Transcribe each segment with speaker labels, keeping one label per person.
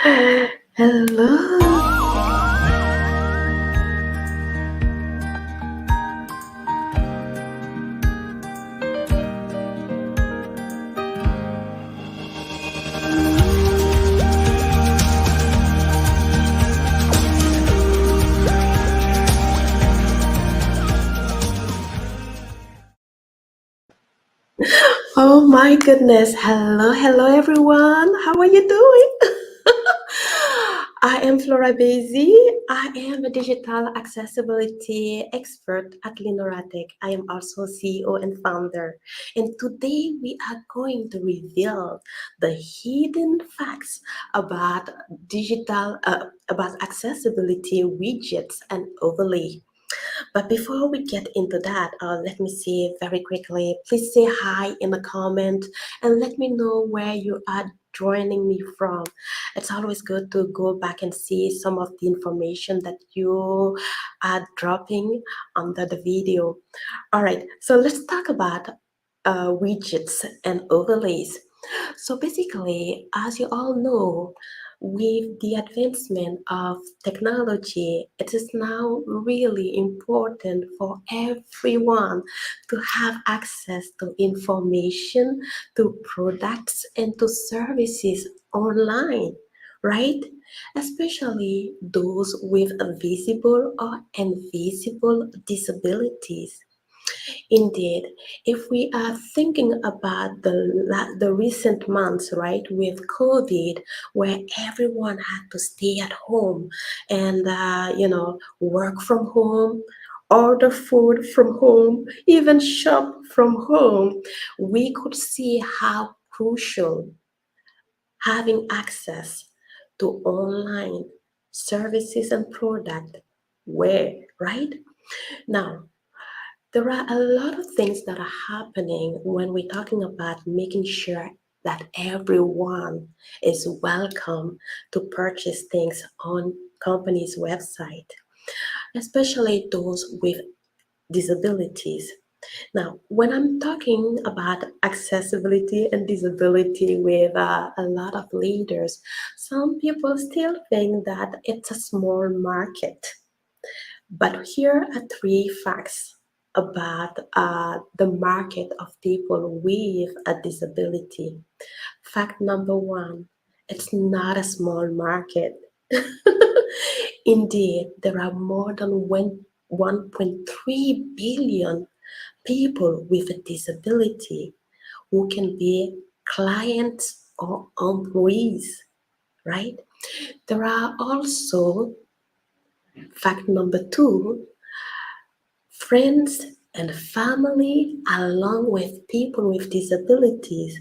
Speaker 1: Hello. Oh my goodness. Hello everyone. How are you doing? I am Flora Basie. I am a digital accessibility expert at Linoratic. I am also CEO and founder. And today we are going to reveal the hidden facts about about accessibility widgets and overlay. But before we get into that, let me see very quickly. Please say hi in the comment and let me know where you are joining me from. It's always good to go back and see some of the information that you are dropping under the video. All right, so let's talk about widgets and overlays. So basically, as you all know, with the advancement of technology, it is now really important for everyone to have access to information, to products, and to services online, right? Especially those with visible or invisible disabilities. Indeed, if we are thinking about the recent months, right, with COVID, where everyone had to stay at home and work from home, order food from home, even shop from home, we could see how crucial having access to online services and product were, right? Now, there are a lot of things that are happening when we're talking about making sure that everyone is welcome to purchase things on company's website, especially those with disabilities. Now, when I'm talking about accessibility and disability with a lot of leaders, some people still think that it's a small market. But here are three facts about the market of people with a disability. Fact number one, it's not a small market. Indeed, there are more than 1.3 billion people with a disability who can be clients or employees, right? There are also, fact number two, friends and family, along with people with disabilities,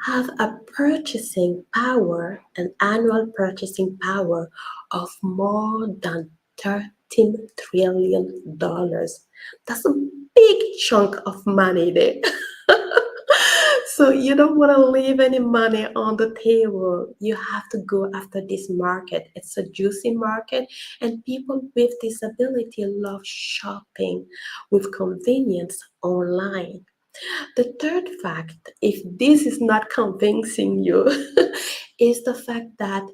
Speaker 1: have a purchasing power, an annual purchasing power of more than $13 trillion. That's a big chunk of money there. So you don't want to leave any money on the table. You have to go after this market. It's a juicy market, and people with disability love shopping with convenience online. The third fact, if this is not convincing you, is the fact that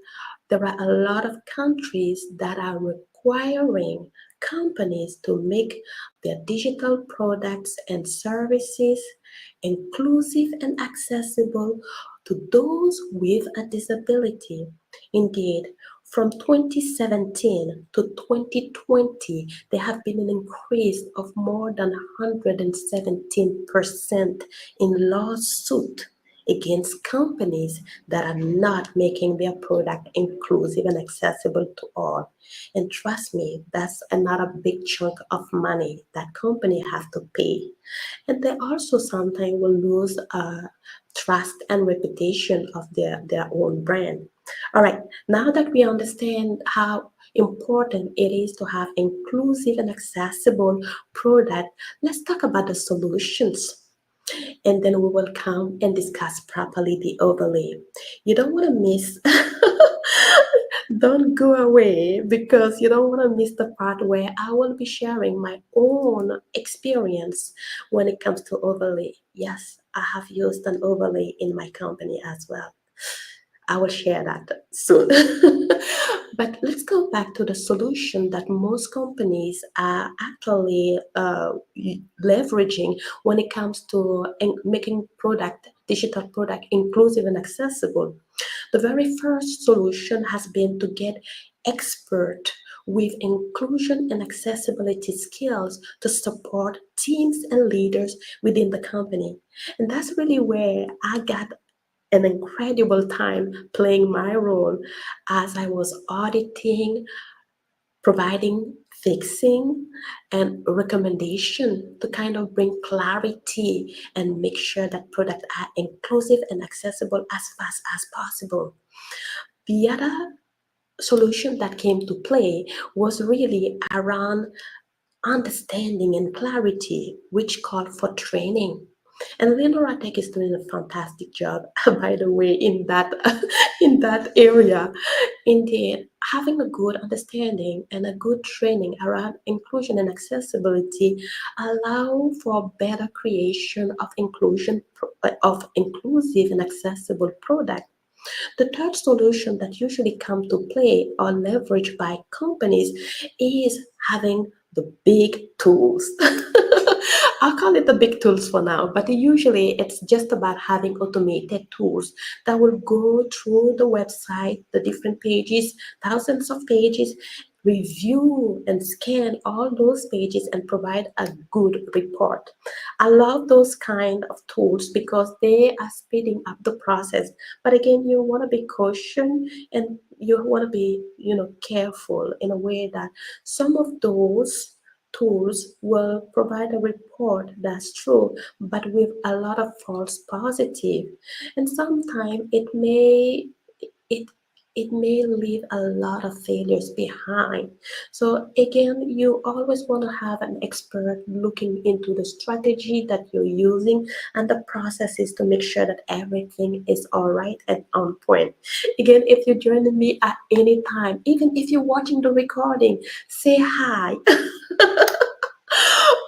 Speaker 1: there are a lot of countries that are requiring companies to make their digital products and services inclusive and accessible to those with a disability. Indeed, from 2017 to 2020, there have been an increase of more than 117% in lawsuit against companies that are not making their product inclusive and accessible to all. And trust me, that's another big chunk of money that company have to pay. And they also sometimes will lose trust and reputation of their own brand. All right, now that we understand how important it is to have inclusive and accessible product, let's talk about the solutions. And then we will come and discuss properly the overlay. You don't want to miss don't go away because you don't want to miss the part where I will be sharing my own experience when it comes to overlay. Yes, I have used an overlay in my company as well. I will share that soon. But let's go back to the solution that most companies are actually leveraging when it comes to making digital product inclusive and accessible. The very first solution has been to get expert with inclusion and accessibility skills to support teams and leaders within the company. And that's really where I got an incredible time playing my role as I was auditing, providing fixing and recommendation to kind of bring clarity and make sure that products are inclusive and accessible as fast as possible. The other solution that came to play was really around understanding and clarity, which called for training. And Leonora Tech is doing a fantastic job, by the way, in that in that area. Indeed, having a good understanding and a good training around inclusion and accessibility allow for better creation of inclusive and accessible products. The third solution that usually come to play or leveraged by companies is having the big tools. I'll call it the big tools for now, but usually it's just about having automated tools that will go through the website, the different pages, thousands of pages, review and scan all those pages and provide a good report. I love those kind of tools because they are speeding up the process. But again, you want to be cautious and you want to be, careful in a way that some of those tools will provide a report that's true, but with a lot of false positive. And sometimes it it may leave a lot of failures behind. So again, you always want to have an expert looking into the strategy that you're using and the processes to make sure that everything is all right and on point. Again, if you're joining me at any time, even if you're watching the recording, say hi.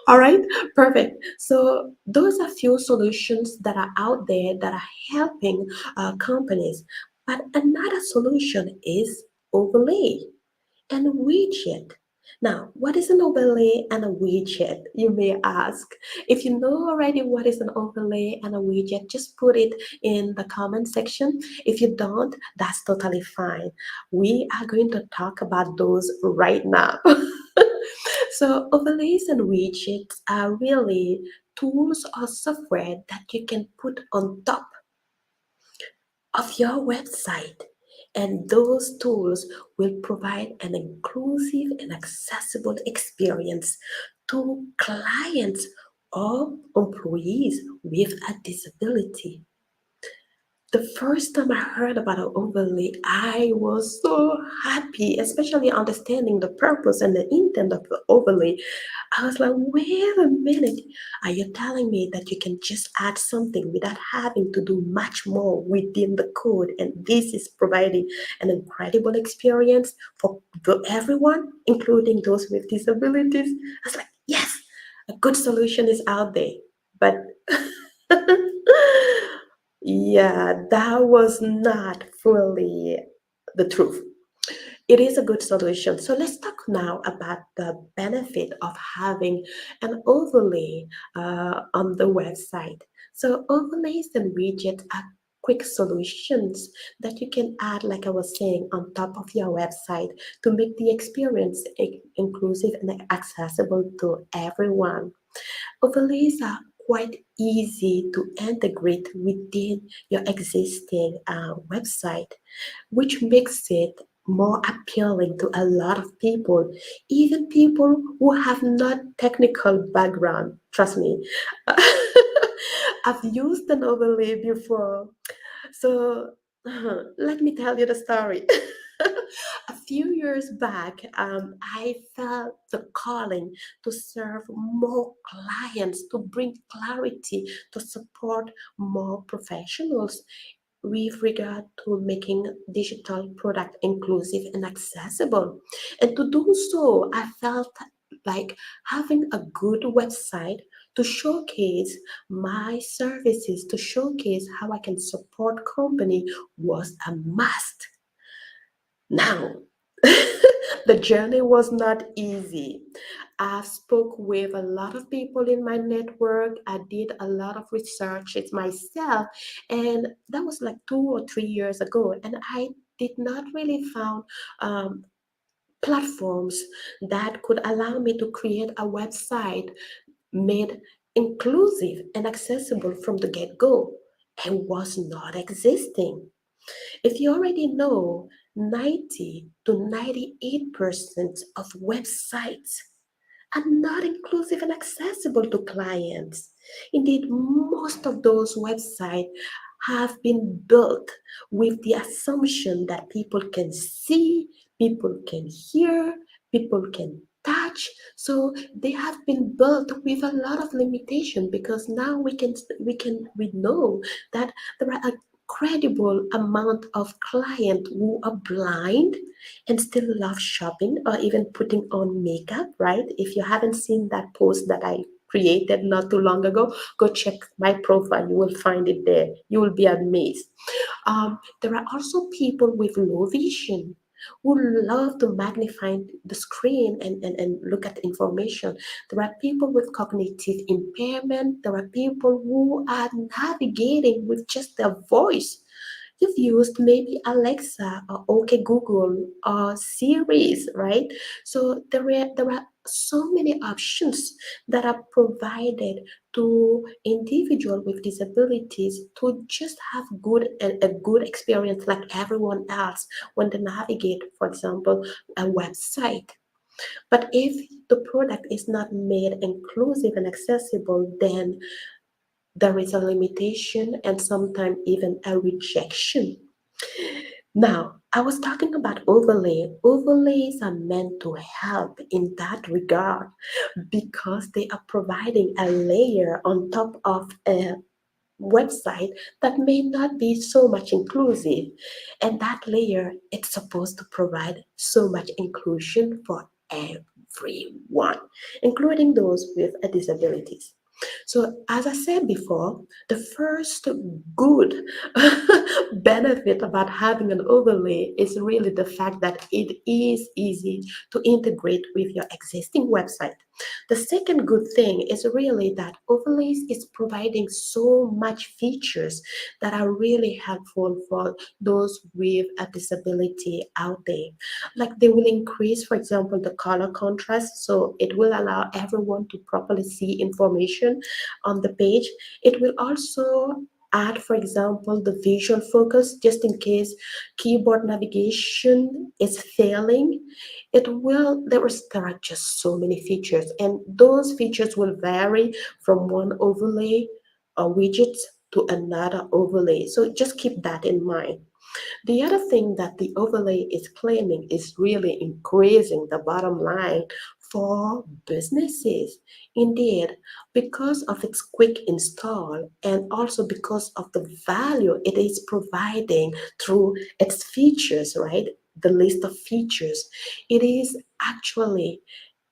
Speaker 1: All right, perfect. So those are few solutions that are out there that are helping companies. But another solution is overlay and widget. Now, what is an overlay and a widget? You may ask. If you know already what is an overlay and a widget, just put it in the comment section. If you don't, that's totally fine. We are going to talk about those right now. So overlays and widgets are really tools or software that you can put on top of your website. And those tools will provide an inclusive and accessible experience to clients or employees with a disability. The first time I heard about an overlay, I was so happy, especially understanding the purpose and the intent of the overlay. I was like, wait a minute, are you telling me that you can just add something without having to do much more within the code? And this is providing an incredible experience for everyone, including those with disabilities. I was like, yes, a good solution is out there. But yeah, that was not fully the truth. It is a good solution. So let's talk now about the benefit of having an overlay on the website. So overlays and widgets are quick solutions that you can add, like I was saying, on top of your website to make the experience inclusive and accessible to everyone. Overlays are quite easy to integrate within your existing website, which makes it more appealing to a lot of people, even people who have not technical background. Trust me, I've used an overlay before. So let me tell you the story. A few years back, I felt the calling to serve more clients, to bring clarity, to support more professionals with regard to making digital product inclusive and accessible. And to do so, I felt like having a good website to showcase my services, to showcase how I can support company was a must. Now, the journey was not easy. I spoke with a lot of people in my network. I did a lot of research it myself, and that was like 2 or 3 years ago. And I did not really found um, platforms that could allow me to create a website made inclusive and accessible from the get-go, and was not existing. If you already know, 90 to 98% of websites are not inclusive and accessible to clients. Indeed, most of those websites have been built with the assumption that people can see, people can hear, people can touch. So they have been built with a lot of limitation, because now we know that there are a credible amount of clients who are blind and still love shopping or even putting on makeup, right? If you haven't seen that post that I created not too long ago, go check my profile. You will find it there. You will be amazed. There are also people with low vision who love to magnify the screen and look at information. There are people with cognitive impairment. There are people who are navigating with just their voice. You've used maybe Alexa or OK Google or Series, right? So there are so many options that are provided to individuals with disabilities to just have a good experience like everyone else when they navigate, for example, a website. But if the product is not made inclusive and accessible, then there is a limitation and sometimes even a rejection. Now, I was talking about overlay. Overlays are meant to help in that regard because they are providing a layer on top of a website that may not be so much inclusive. And that layer, it's supposed to provide so much inclusion for everyone, including those with disabilities. So, as I said before, the first good benefit about having an overlay is really the fact that it is easy to integrate with your existing website. The second good thing is really that overlays is providing so much features that are really helpful for those with a disability out there. Like they will increase, for example, the color contrast, so it will allow everyone to properly see information on the page. It will also add, for example, the visual focus just in case keyboard navigation is failing. There are just so many features, and those features will vary from one overlay or widget to another overlay. So just keep that in mind. The other thing that the overlay is claiming is really increasing the bottom line for businesses. Indeed, because of its quick install and also because of the value it is providing through its features, right? The list of features, it is actually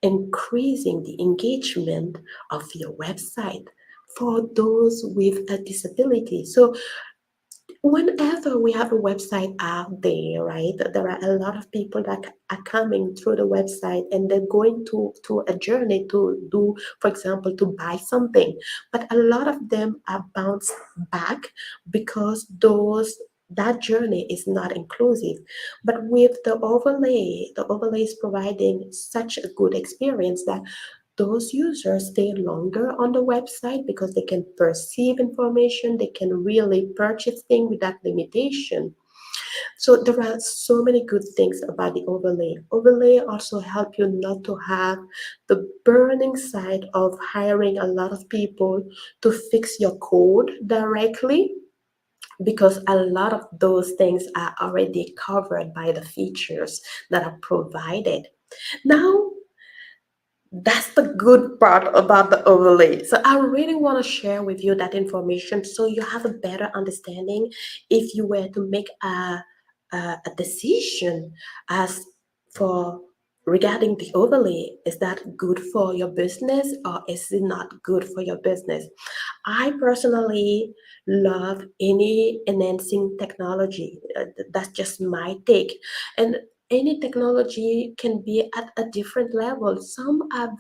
Speaker 1: increasing the engagement of your website for those with a disability. So whenever we have a website out there, right, there are a lot of people that are coming through the website and they're going to a journey to do, for example, to buy something. But a lot of them are bounced back because that journey is not inclusive. But with the overlay is providing such a good experience that those users stay longer on the website because they can perceive information, they can really purchase things without limitation. So there are so many good things about the overlay. Overlay also help you not to have the burning side of hiring a lot of people to fix your code directly, because a lot of those things are already covered by the features that are provided. Now, that's the good part about the overlay. So I really want to share with you that information so you have a better understanding if you were to make a decision as for regarding the overlay, is that good for your business or is it not good for your business? I personally love any enhancing technology. That's just my take. And any technology can be at a different level. Some are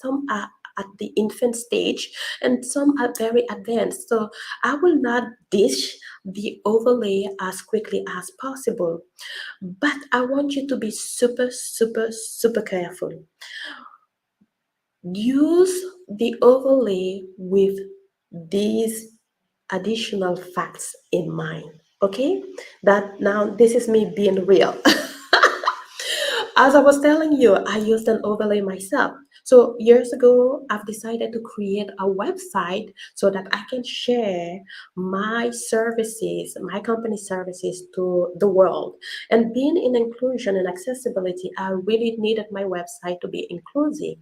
Speaker 1: some are at the infant stage and some are very advanced. So I will not dish the overlay as quickly as possible. But I want you to be super, super, super careful. Use the overlay with these additional facts in mind. Okay? That now this is me being real. As I was telling you, I used an overlay myself. So years ago, I've decided to create a website so that I can share my services, my company services to the world. And being in inclusion and accessibility, I really needed my website to be inclusive,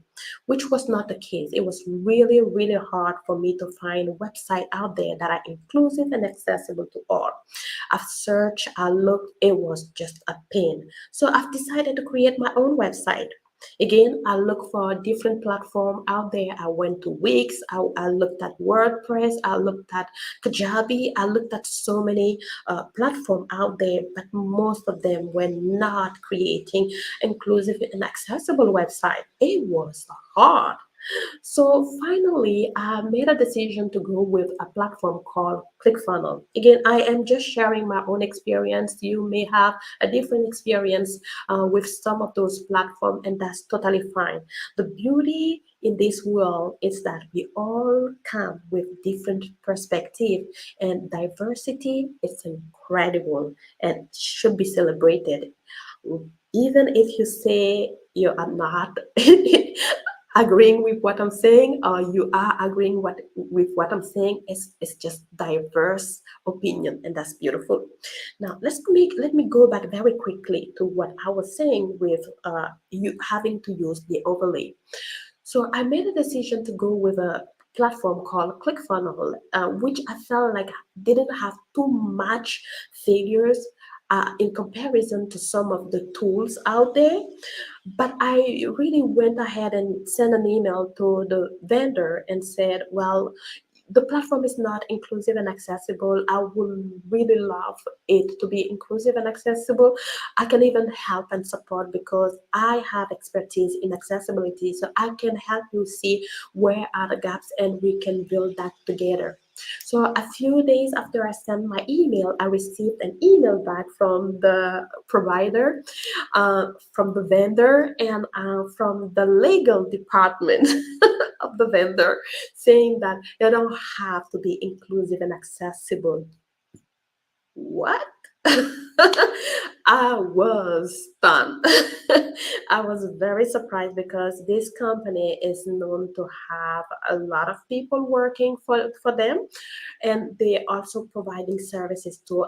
Speaker 1: which was not the case. It was really, really hard for me to find a website out there that are inclusive and accessible to all. I've searched, I looked, it was just a pain. So I've decided to create my own website. Again, I look for a different platform out there. I went to Wix, I looked at WordPress, I looked at Kajabi, I looked at so many platforms out there, but most of them were not creating inclusive and accessible website. It was hard. So finally, I made a decision to go with a platform called ClickFunnels. Again, I am just sharing my own experience. You may have a different experience with some of those platforms, and that's totally fine. The beauty in this world is that we all come with different perspective, and diversity is incredible and should be celebrated. Even if you say you are not agreeing with what I'm saying, or you are agreeing with what I'm saying, it's just diverse opinion, and that's beautiful. Now let me go back very quickly to what I was saying with you having to use the overlay. So I made a decision to go with a platform called ClickFunnels, which I felt like didn't have too much failures in comparison to some of the tools out there. But I really went ahead and sent an email to the vendor and said, well, the platform is not inclusive and accessible. I would really love it to be inclusive and accessible. I can even help and support because I have expertise in accessibility. So I can help you see where are the gaps and we can build that together. So a few days after I sent my email, I received an email back from the provider, from the vendor, and from the legal department of the vendor, saying that you don't have to be inclusive and accessible. What? I was stunned. I was very surprised because this company is known to have a lot of people working for them, and they also providing services to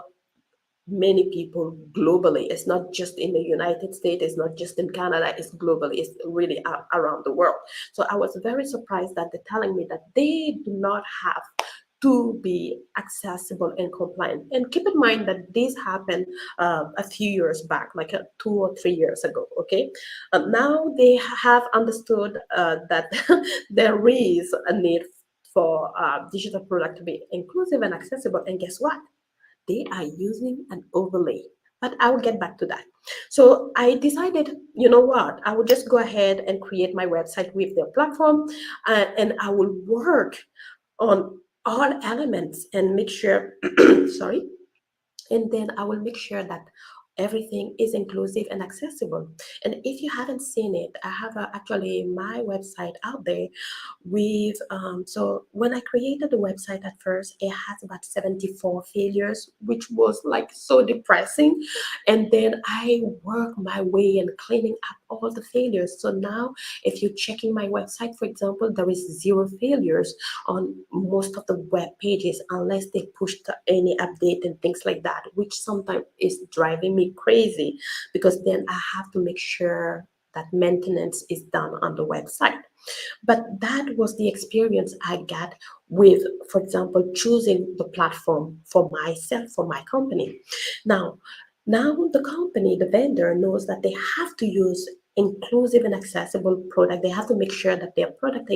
Speaker 1: many people globally. It's not just in the United States, it's not just in Canada, it's globally, it's really around the world. So I was very surprised that they're telling me that they do not have to be accessible and compliant. And keep in mind that this happened a few years back, like 2 or 3 years ago. Okay, now they have understood that there is a need for digital product to be inclusive and accessible. And guess what? They are using an overlay. But I will get back to that. So I decided, you know what, I will just go ahead and create my website with their platform, and I will work on all elements and make sure, sorry, and then I will make sure that everything is inclusive and accessible. And if you haven't seen it, I have actually my website out there with so when I created the website at first, it has about 74 failures, which was like so depressing. And then I work my way in cleaning up all the failures. So now if you're checking my website, for example, there is zero failures on most of the web pages unless they push any update and things like that, which sometimes is driving me crazy because then I have to make sure that maintenance is done on the website. But that was the experience I got with, for example, choosing the platform for myself, for my company. Now, now the company, the vendor knows that they have to use inclusive and accessible product. They have to make sure that their product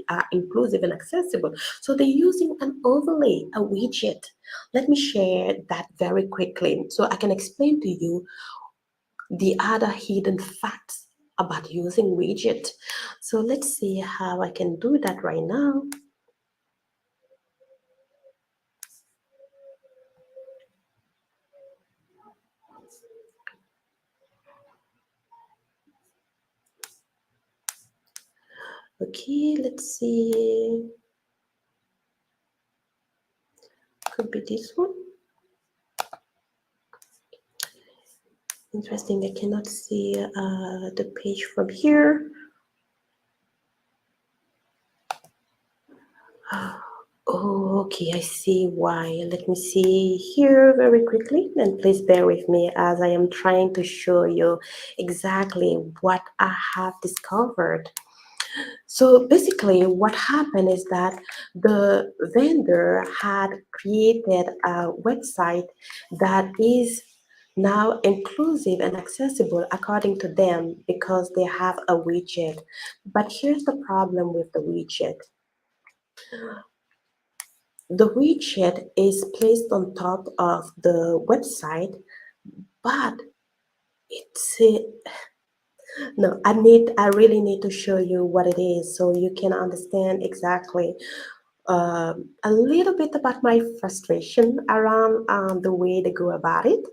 Speaker 1: are inclusive and accessible. So they're using an overlay, a widget. Let me share that very quickly so I can explain to you the other hidden facts about using widget. So let's see how I can do that right now. Okay, let's see. Could be this one. Interesting, I cannot see the page from here. Oh, okay, I see why. Let me see here very quickly, and please bear with me as I am trying to show you exactly what I have discovered. So basically, what happened is that the vendor had created a website that is now inclusive and accessible according to them because they have a widget. But here's the problem with the widget. The widget is placed on top of the website, but it's no, I really need to show you what it is so you can understand exactly a little bit about my frustration around the way they go about it.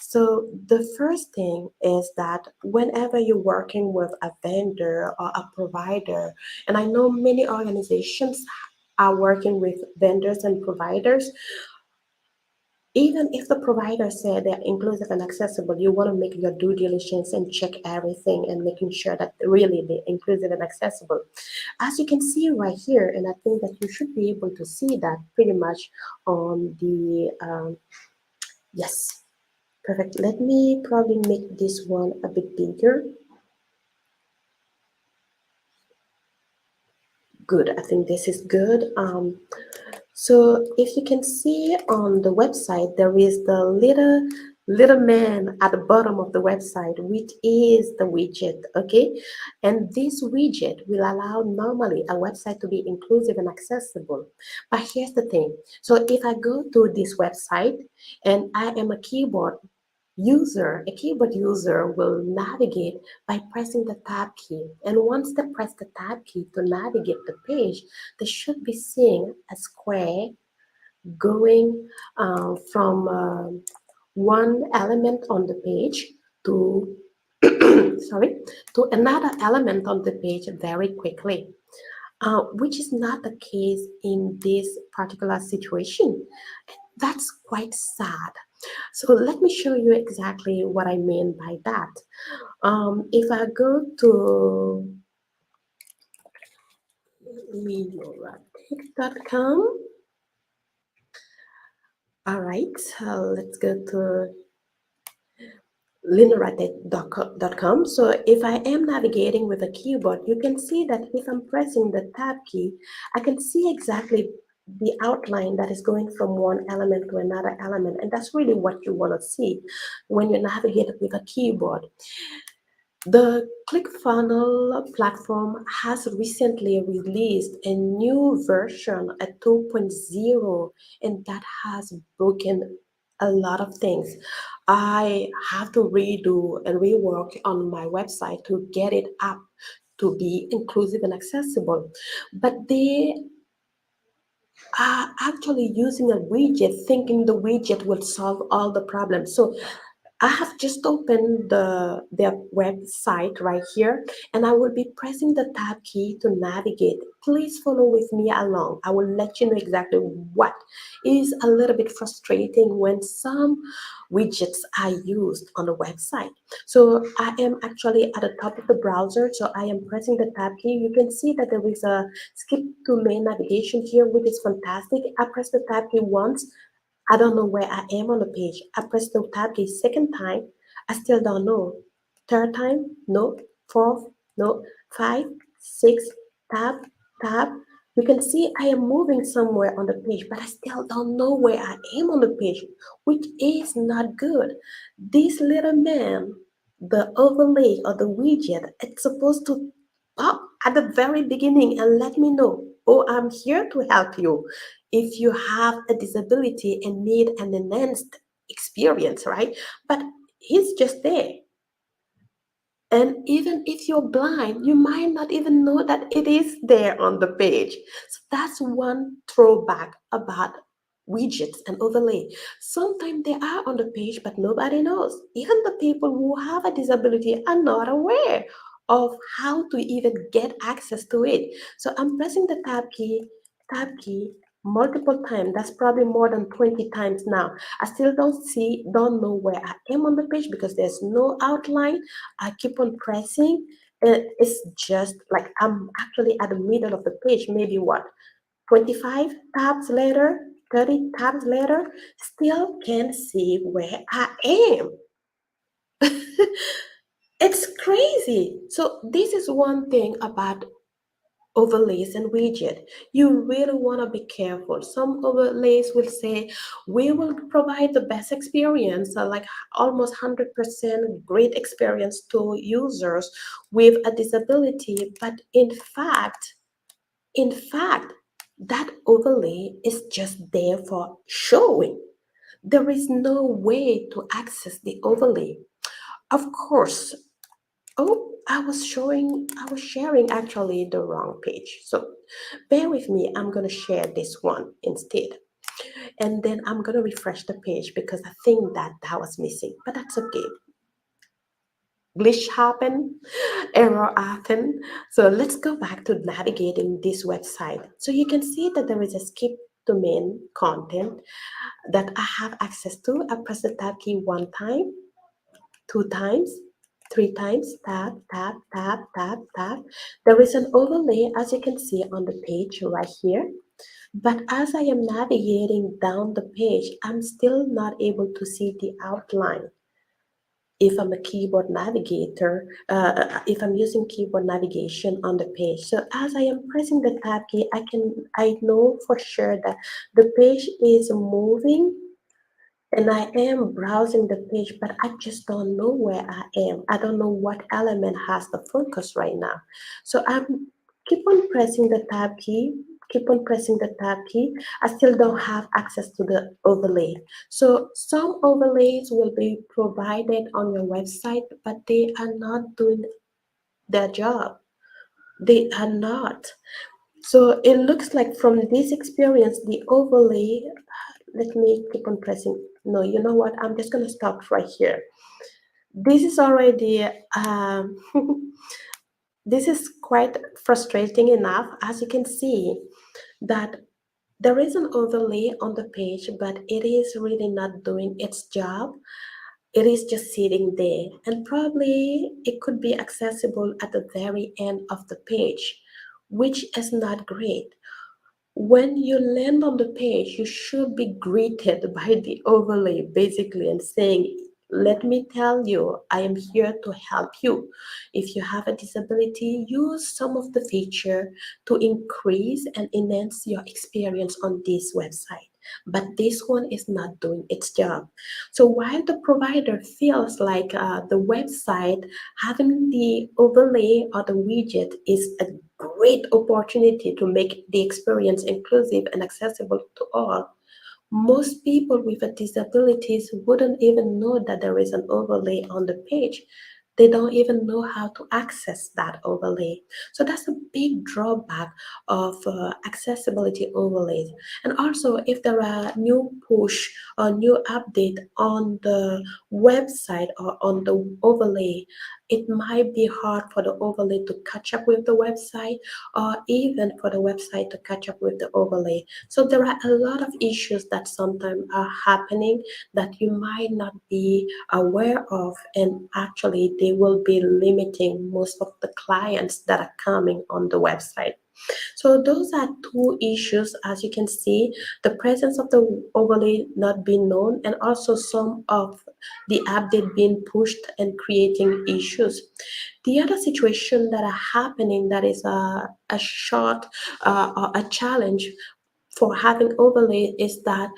Speaker 1: So the first thing is that whenever you're working with a vendor or a provider, and I know many organizations are working with vendors and providers, even if the provider said they're inclusive and accessible, you want to make your due diligence and check everything and making sure that really they're inclusive and accessible. As you can see right here, and I think that you should be able to see that pretty much on the, yes, perfect. Let me probably make this one a bit bigger. Good, I think this is good. So if you can see on the website, there is the little man at the bottom of the website, which is the widget, okay? And this widget will allow normally a website to be inclusive and accessible. But here's the thing. So if I go to this website and I am a keyboard user will navigate by pressing the tab key. And once they press the tab key to navigate the page, they should be seeing a square going from one element on the page to sorry, to another element on the page very quickly, which is not the case in this particular situation. That's quite sad. So let me show you exactly what I mean by that. If I go to minoratech.com, all right, so let's go to lineartech.com. So if I am navigating with a keyboard, you can see that if I'm pressing the tab key, I can see exactly the outline that is going from one element to another element. And that's really what you want to see when you navigate with a keyboard. The ClickFunnels platform has recently released a new version, a 2.0, and that has broken a lot of things. I have to redo and rework on my website to get it up to be inclusive and accessible. But they are actually using a widget, thinking the widget will solve all the problems. So I have just opened their website right here, and I will be pressing the tab key to navigate. Please follow with me along. I will let you know exactly what is a little bit frustrating when some widgets are used on the website. So I am actually at the top of the browser, so I am pressing the tab key. You can see that there is a skip to main navigation here, which is fantastic. I press the tab key once. I don't know where I am on the page. I press the tab key second time. I still don't know. Third time, no. Fourth, no. Five, six, tab, tab. You can see I am moving somewhere on the page, but I still don't know where I am on the page, which is not good. This little man the overlay or the widget, it's supposed to pop at the very beginning and let me know, oh, I'm here to help you. If you have a disability and need an enhanced experience, right? But he's just there. And even if you're blind, you might not even know that it is there on the page. So that's one throwback about widgets and overlay. Sometimes they are on the page, but nobody knows. Even the people who have a disability are not aware of how to even get access to it. So I'm pressing the tab key multiple times. That's probably more than 20 times now. I still don't know where I am on the page because there's no outline. I keep on pressing. It's just like I'm actually at the middle of the page, maybe what, 25 tabs later, 30 tabs later, still can't see where I am. It's crazy. So, this is one thing about overlays and widget. You really want to be careful. Some overlays will say we will provide the best experience, like almost 100% great experience to users with a disability, but in fact that overlay is just there for showing. There is no way to access the overlay. Of course. Oh, I was sharing actually the wrong page. So bear with me. I'm going to share this one instead. And then I'm going to refresh the page because I think that was missing. But that's okay. Glitch happen, error happen. So let's go back to navigating this website. So you can see that there is a skip domain content that I have access to. I press the tab key one time, two times, three times, tap, tap, tap, tap, tap. There is an overlay as you can see on the page right here. But as I am navigating down the page, I'm still not able to see the outline if I'm a keyboard navigator, if I'm using keyboard navigation on the page. So as I am pressing the tab key, I know for sure that the page is moving and I am browsing the page, but I just don't know where I am. I don't know what element has the focus right now. So I'm keep on pressing the tab key, keep on pressing the tab key. I still don't have access to the overlay. So some overlays will be provided on your website, but they are not doing their job. They are not. So it looks like from this experience, the overlay, let me keep on pressing. No, you know what? I'm just going to stop right here. This is already, this is quite frustrating enough. As you can see, that there is an overlay on the page, but it is really not doing its job. It is just sitting there, and probably it could be accessible at the very end of the page, which is not great. When you land on the page, you should be greeted by the overlay basically and saying, let me tell you, I am here to help you. If you have a disability, use some of the feature to increase and enhance your experience on this website. But this one is not doing its job. So while the provider feels like the website having the overlay or the widget is a great opportunity to make the experience inclusive and accessible to all, most people with disabilities wouldn't even know that there is an overlay on the page. They don't even know how to access that overlay. So that's a big drawback of accessibility overlays. And also, if there are new push or new update on the website or on the overlay, it might be hard for the overlay to catch up with the website or even for the website to catch up with the overlay. So there are a lot of issues that sometimes are happening that you might not be aware of, and actually they will be limiting most of the clients that are coming on the website. So those are two issues, as you can see, the presence of the overlay not being known, and also some of the update being pushed and creating issues. The other situation that are happening that is a short or a challenge for having overlay is that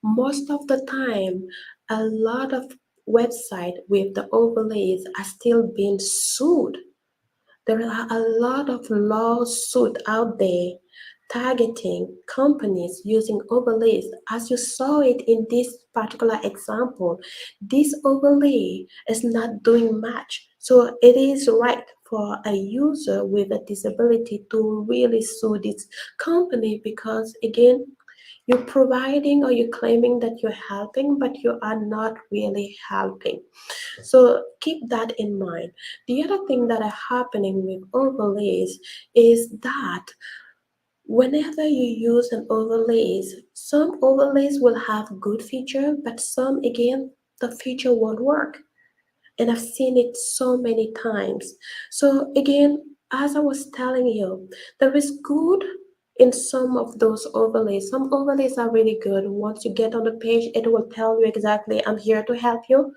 Speaker 1: most of the time, a lot of website with the overlays are still being sued. There are a lot of lawsuits out there targeting companies using overlays. As you saw it in this particular example, this overlay is not doing much. So it is right for a user with a disability to really sue this company because, again, you're providing or you're claiming that you're helping, but you are not really helping. So keep that in mind. The other thing that are happening with overlays is that whenever you use an overlays, some overlays will have good feature, but some again the feature won't work. And I've seen it so many times. So again, as I was telling you, there is good in some of those overlays. Some overlays are really good. Once you get on the page, it will tell you exactly, I'm here to help you.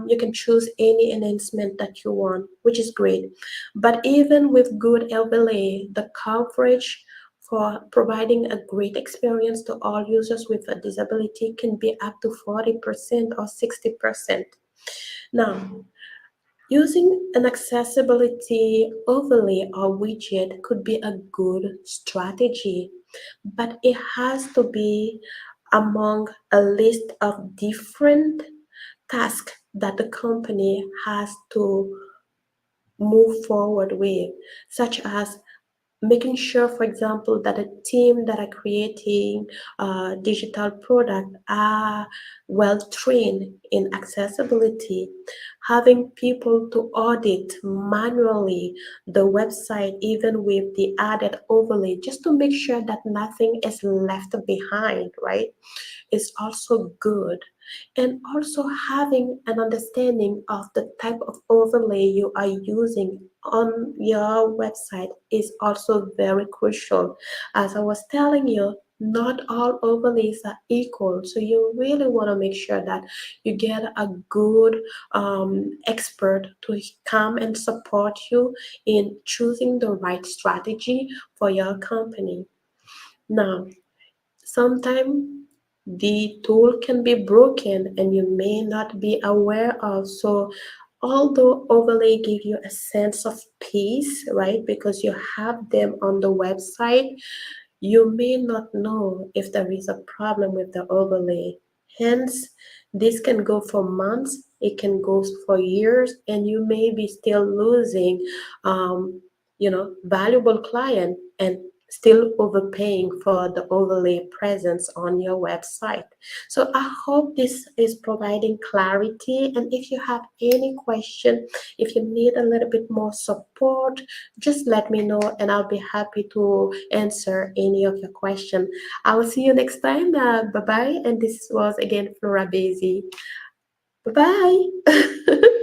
Speaker 1: You can choose any enhancement that you want, which is great. But even with good overlay, the coverage for providing a great experience to all users with a disability can be up to 40% or 60%. Now, using an accessibility overlay or widget could be a good strategy, but it has to be among a list of different tasks that the company has to move forward with, such as making sure, for example, that a team that are creating a digital product are well trained in accessibility, having people to audit manually the website, even with the added overlay, just to make sure that nothing is left behind, right? Is also good. And also having an understanding of the type of overlay you are using on your website is also very crucial. As I was telling you, not all overlays are equal, so you really want to make sure that you get a good expert to come and support you in choosing the right strategy for your company. Now, sometimes the tool can be broken and you may not be aware of. So although overlay give you a sense of peace, right? Because you have them on the website, you may not know if there is a problem with the overlay. Hence, this can go for months, it can go for years, and you may be still losing, valuable client and still overpaying for the overlay presence on your website. So I hope this is providing clarity. And if you have any question, if you need a little bit more support, just let me know and I'll be happy to answer any of your questions. I will see you next time. Bye bye. And this was again Flora Basie. Bye bye.